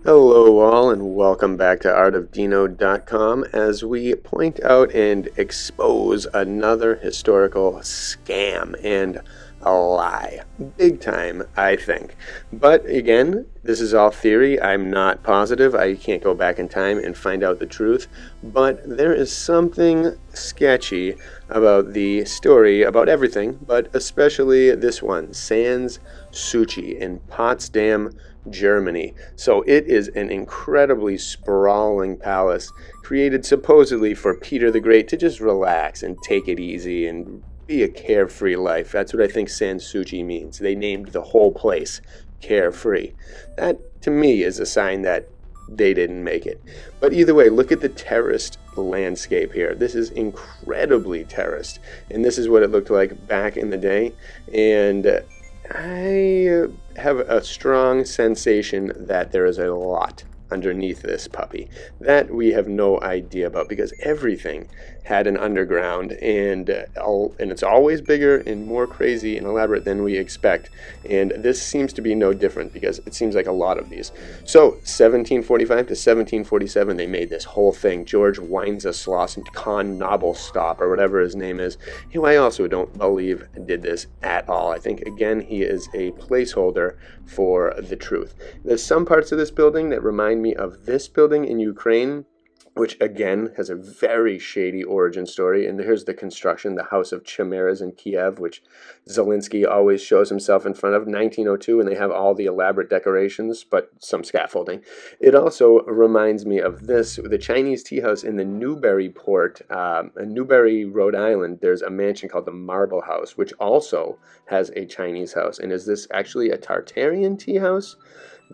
Hello all and welcome back to artofdino.com as we point out and expose another historical scam and a lie. Big time, I think. But again, this is all theory. I'm not positive. I can't go back in time and find out the truth. But there is something sketchy about the story, about everything, but especially this one, Sanssouci in Potsdam, Germany. So it is an incredibly sprawling palace created supposedly for Peter the Great to just relax and take it easy and be a carefree life. That's what I think Sanssouci means. They named the whole place carefree. That to me is a sign that they didn't make it. But either way, look at the terraced landscape here. This is incredibly terraced, and this is what it looked like back in the day. And I have a strong sensation that there is a lot underneath this puppy that we have no idea about, because everything had an underground, and it's always bigger and more crazy and elaborate than we expect. And this seems to be no different, because it seems like a lot of these. So 1745 to 1747 they made this whole thing. George Wenceslas and Con Nobelstop, or whatever his name is, who I also don't believe did this at all. I think again he is a placeholder for the truth. There's some parts of this building that remind me of this building in Ukraine, which again has a very shady origin story. And here's the construction, the House of Chimeras in Kiev, which Zelensky always shows himself in front of, 1902, and they have all the elaborate decorations, but some scaffolding. It also reminds me of this, the Chinese tea house in the Newburyport, in Newbury, Rhode Island. There's a mansion called the Marble House, which also has a Chinese house. And is this actually a Tartarian tea house?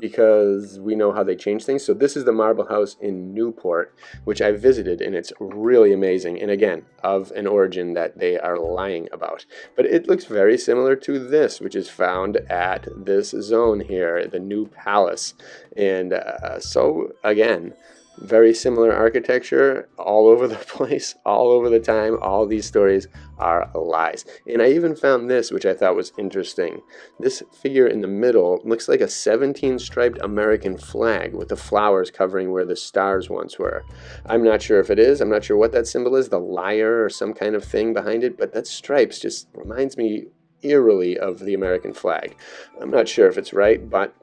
Because we know how they change things. So this is the Marble House in Newport, which I visited, and it's really amazing, and again, of an origin that they are lying about. But it looks very similar to this, which is found at this zone here, the New Palace. And so again, very similar architecture all over the place, all over the time. All these stories are lies. And I even found this, which I thought was interesting. This figure in the middle looks like a 17-striped American flag with the flowers covering where the stars once were. I'm not sure if it is. I'm not sure what that symbol is, the lyre or some kind of thing behind it, but that stripes just reminds me eerily of the American flag. I'm not sure if it's right, but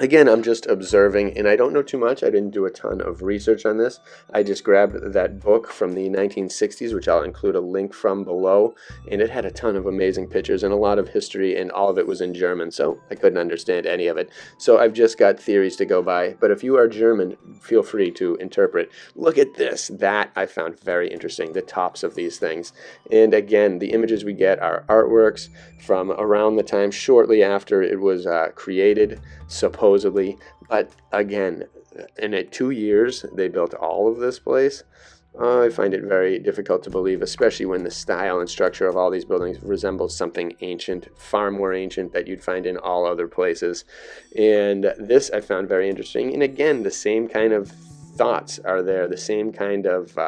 again, I'm just observing, and I don't know too much. I didn't do a ton of research on this. I just grabbed that book from the 1960s, which I'll include a link from below, and it had a ton of amazing pictures and a lot of history, and all of it was in German, so I couldn't understand any of it. So I've just got theories to go by, but if you are German, feel free to interpret. Look at this. That I found very interesting, the tops of these things. And again, the images we get are artworks from around the time shortly after it was created, supposedly. But again, in 2 years they built all of this place. I find it very difficult to believe, especially when the style and structure of all these buildings resembles something ancient, far more ancient, that you'd find in all other places. And this I found very interesting. And again, the same kind of thoughts are there, the same kind of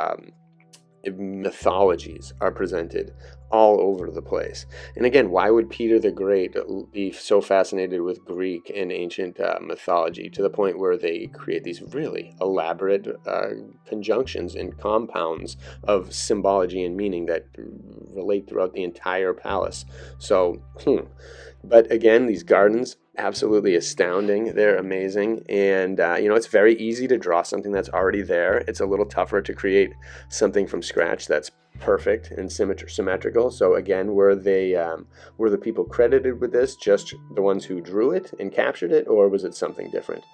mythologies are presented all over the place. And again, why would Peter the Great be so fascinated with Greek and ancient mythology to the point where they create these really elaborate conjunctions and compounds of symbology and meaning that relate throughout the entire palace? So, but again, these gardens, absolutely astounding. They're amazing. And, it's very easy to draw something that's already there. It's a little tougher to create something from scratch that's perfect and symmetrical. So again, were the people credited with this just the ones who drew it and captured it, or was it something different?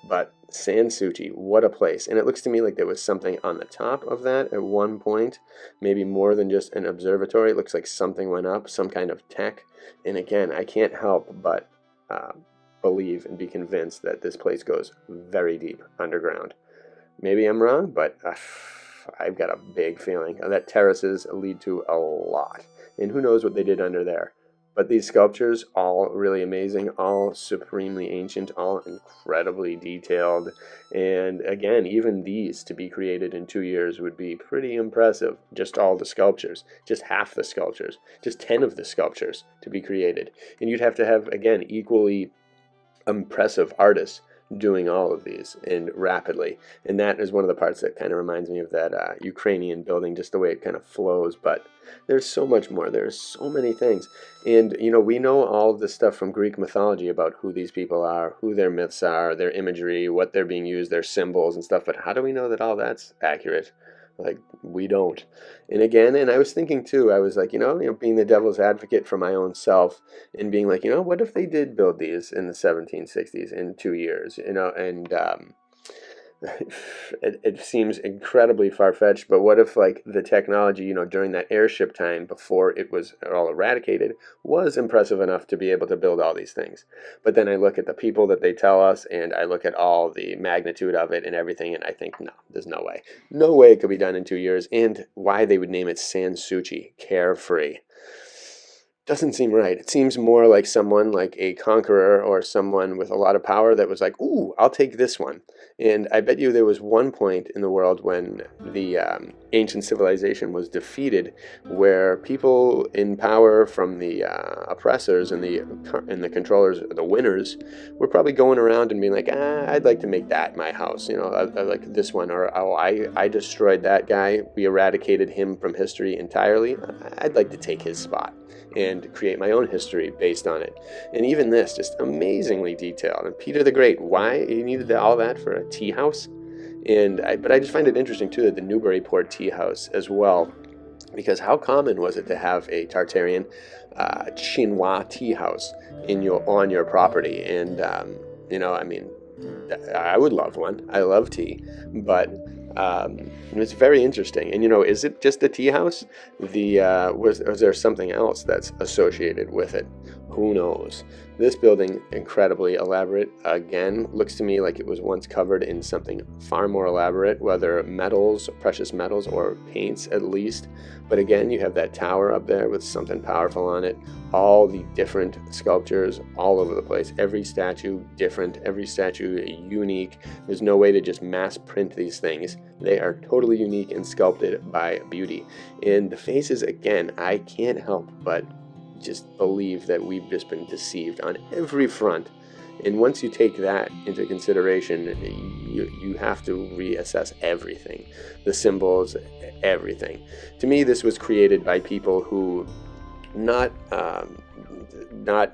But Sanssouci, what a place. And it looks to me like there was something on the top of that at one point, maybe more than just an observatory. It looks like something went up, some kind of tech. And again, I can't help but believe and be convinced that this place goes very deep underground. Maybe I'm wrong, but I've got a big feeling that terraces lead to a lot. And who knows what they did under there. But these sculptures, all really amazing, all supremely ancient, all incredibly detailed. And again, even these to be created in 2 years would be pretty impressive. Just all the sculptures, just half the sculptures, just 10 of the sculptures to be created. And you'd have to have, again, equally impressive artists doing all of these and rapidly. And that is one of the parts that kind of reminds me of that Ukrainian building, just the way it kind of flows. But there's so much more. There's so many things. And, we know all of this stuff from Greek mythology about who these people are, who their myths are, their imagery, what they're being used, their symbols and stuff. But how do we know that all that's accurate? Like, we don't. And again, and I was thinking too, I was like, being the devil's advocate for my own self and being like, what if they did build these in the 1760s in 2 years, and it seems incredibly far-fetched, but what if like the technology, during that airship time before it was all eradicated was impressive enough to be able to build all these things? But then I look at the people that they tell us and I look at all the magnitude of it and everything, and I think, no, there's no way. No way it could be done in 2 years. And why they would name it Sanssouci, carefree. Doesn't seem right. It seems more like someone like a conqueror or someone with a lot of power that was like, ooh, I'll take this one. And I bet you there was one point in the world when the ancient civilization was defeated, where people in power from the oppressors and the controllers, the winners, were probably going around and being like, I'd like to make that my house. I like this one, or oh, I destroyed that guy. We eradicated him from history entirely. I'd like to take his spot and create my own history based on it. And even this, just amazingly detailed. And Peter the Great, why he needed all that for a tea house? But I just find it interesting too that the Newburyport tea house as well, because how common was it to have a Tartarian chinois tea house on your property? And I would love one. I love tea, but it's very interesting. And is it just the tea house? Was there something else that's associated with it? Who knows? This building, incredibly elaborate. Again, looks to me like it was once covered in something far more elaborate, whether metals, precious metals, or paints at least. But again, you have that tower up there with something powerful on it. All the different sculptures all over the place. Every statue different, every statue unique. There's no way to just mass print these things. They are totally unique and sculpted by beauty. And the faces, again, I can't help but just believe that we've just been deceived on every front. And once you take that into consideration, you have to reassess everything, the symbols, everything. To me, this was created by people who not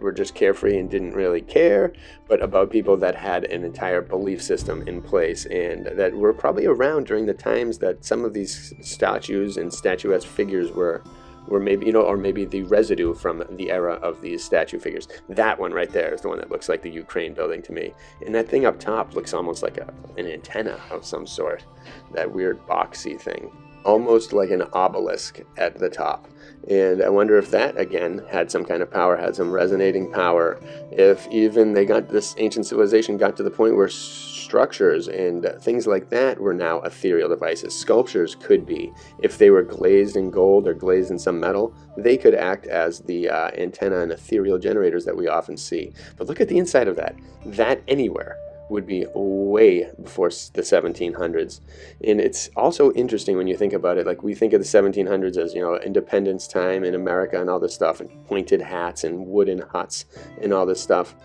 were just carefree and didn't really care, but about people that had an entire belief system in place and that were probably around during the times that some of these statues and statuesque figures were maybe, or maybe the residue from the era of these statue figures. That one right there is the one that looks like the Ukraine building to me. And that thing up top looks almost like an antenna of some sort. That weird boxy thing. Almost like an obelisk at the top. And I wonder if that, again, had some kind of power, had some resonating power. If even this ancient civilization got to the point where structures and things like that were now ethereal devices. Sculptures could be, if they were glazed in gold or glazed in some metal, they could act as the antenna and ethereal generators that we often see. But look at the inside of that. That anywhere would be way before the 1700s. And it's also interesting when you think about it, like we think of the 1700s as, independence time in America and all this stuff, and pointed hats and wooden huts and all this stuff.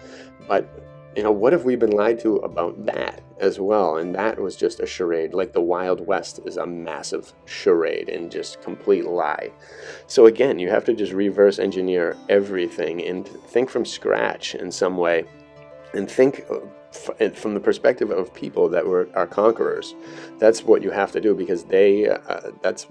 But, what have we been lied to about that as well? And that was just a charade. Like the Wild West is a massive charade and just complete lie. So again, you have to just reverse engineer everything and think from scratch in some way, and think from the perspective of people that were our conquerors. That's what you have to do, because that's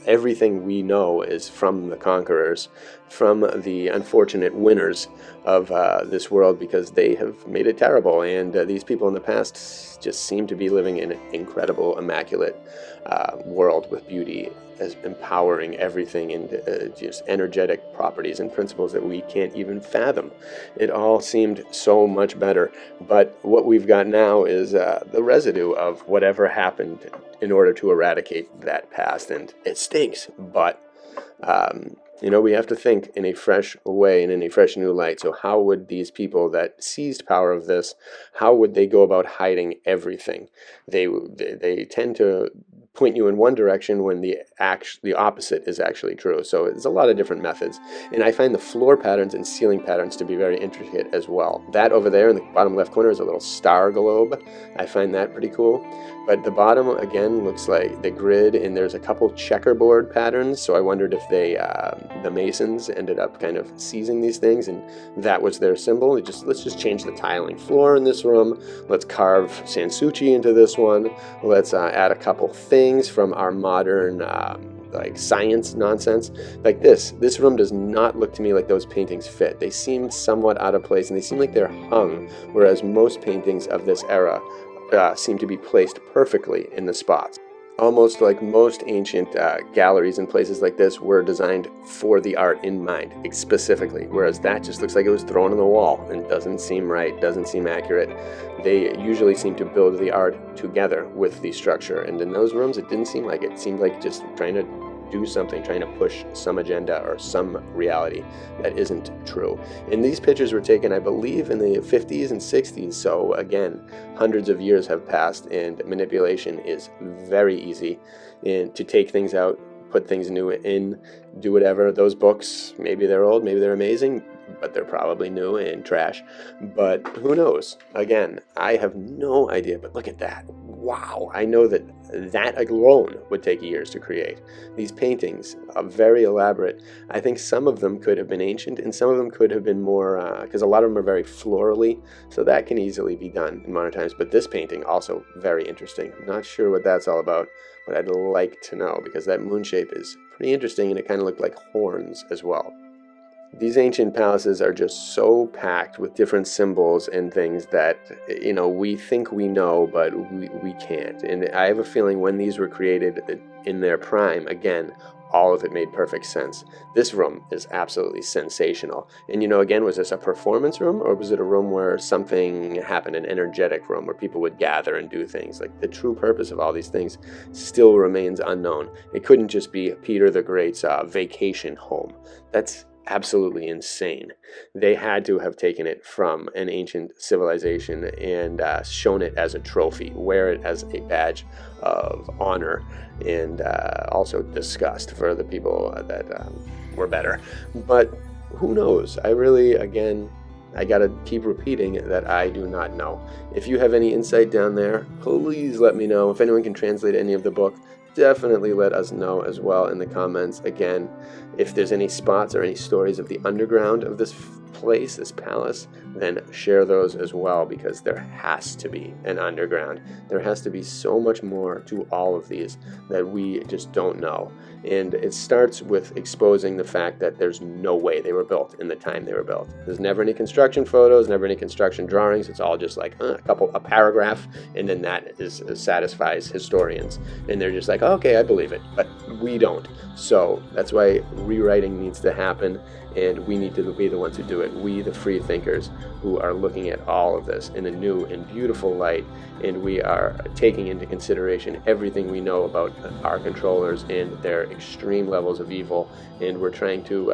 everything we know is from the conquerors, from the unfortunate winners of this world, because they have made it terrible. And these people in the past just seem to be living in an incredible, immaculate world with beauty, as empowering everything, and just energetic properties and principles that we can't even fathom. It all seemed so much better, but what we've got now is the residue of whatever happened in order to eradicate that past, and it stinks, but we have to think in a fresh way and in a fresh new light. So how would these people that seized power of this, how would they go about hiding everything? They tend to point you in one direction when the opposite is actually true. So there's a lot of different methods. And I find the floor patterns and ceiling patterns to be very intricate as well. That over there in the bottom left corner is a little star globe. I find that pretty cool. But the bottom, again, looks like the grid, and there's a couple checkerboard patterns, so I wondered if the Masons ended up kind of seizing these things, and that was their symbol. Let's just change the tiling floor in this room. Let's carve Sanssouci into this one. Let's add a couple things from our modern like science nonsense. Like this room does not look to me like those paintings fit. They seem somewhat out of place, and they seem like they're hung, whereas most paintings of this era seem to be placed perfectly in the spots. Almost like most ancient galleries and places like this were designed for the art in mind, specifically, whereas that just looks like it was thrown on the wall and doesn't seem right, doesn't seem accurate. They usually seem to build the art together with the structure, and in those rooms it didn't seem like it. It seemed like just trying to do something, trying to push some agenda or some reality that isn't true. And these pictures were taken, I believe, in the 50s and 60s, so again, hundreds of years have passed, and manipulation is very easy. And to take things out, put things new in, do whatever. Those books, maybe they're old, maybe they're amazing, but they're probably new and trash. But who knows? Again, I have no idea, but look at that. Wow, I know that alone would take years to create. These paintings are very elaborate. I think some of them could have been ancient, and some of them could have been more, because a lot of them are very florally, so that can easily be done in modern times. But this painting, also very interesting. I'm not sure what that's all about, but I'd like to know, because that moon shape is pretty interesting, and it kind of looked like horns as well. These ancient palaces are just so packed with different symbols and things that, you know, we think we know, but we can't. And I have a feeling when these were created in their prime, again, all of it made perfect sense. This room is absolutely sensational. And, you know, again, was this a performance room, or was it a room where something happened, an energetic room where people would gather and do things? Like, the true purpose of all these things still remains unknown. It couldn't just be Peter the Great's vacation home. That's absolutely insane. They had to have taken it from an ancient civilization and shown it as a trophy, wear it as a badge of honor, and also disgust for the people that were better. But who knows? I really, again, I gotta keep repeating that I do not know. If you have any insight down there, please let me know. If anyone can translate any of the book, definitely let us know as well in the comments. Again, if there's any spots or any stories of the underground of this place, this palace, then share those as well, because there has to be an underground. There has to be so much more to all of these that we just don't know. And it starts with exposing the fact that there's no way they were built in the time they were built. There's never any construction photos, never any construction drawings. It's all just like a paragraph, and then that satisfies historians. And they're just like, okay, I believe it, but we don't. So that's why rewriting needs to happen, and we need to be the ones who do it. We, the free thinkers, who are looking at all of this in a new and beautiful light, and we are taking into consideration everything we know about our controllers and their extreme levels of evil, and we're trying to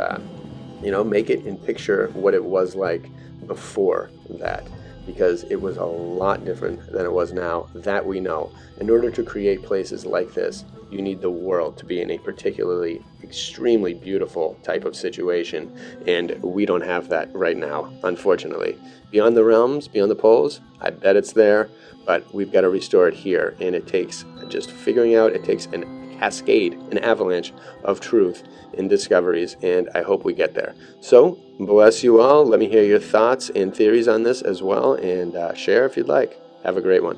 make it and picture what it was like before that, because it was a lot different than it was now. That we know. In order to create places like this, you need the world to be in a particularly extremely beautiful type of situation, and we don't have that right now, unfortunately. Beyond the realms, beyond the poles, I bet it's there, but we've got to restore it here, and it takes just figuring out, it takes a cascade, an avalanche of truth and discoveries, and I hope we get there. So, bless you all. Let me hear your thoughts and theories on this as well, and share if you'd like. Have a great one.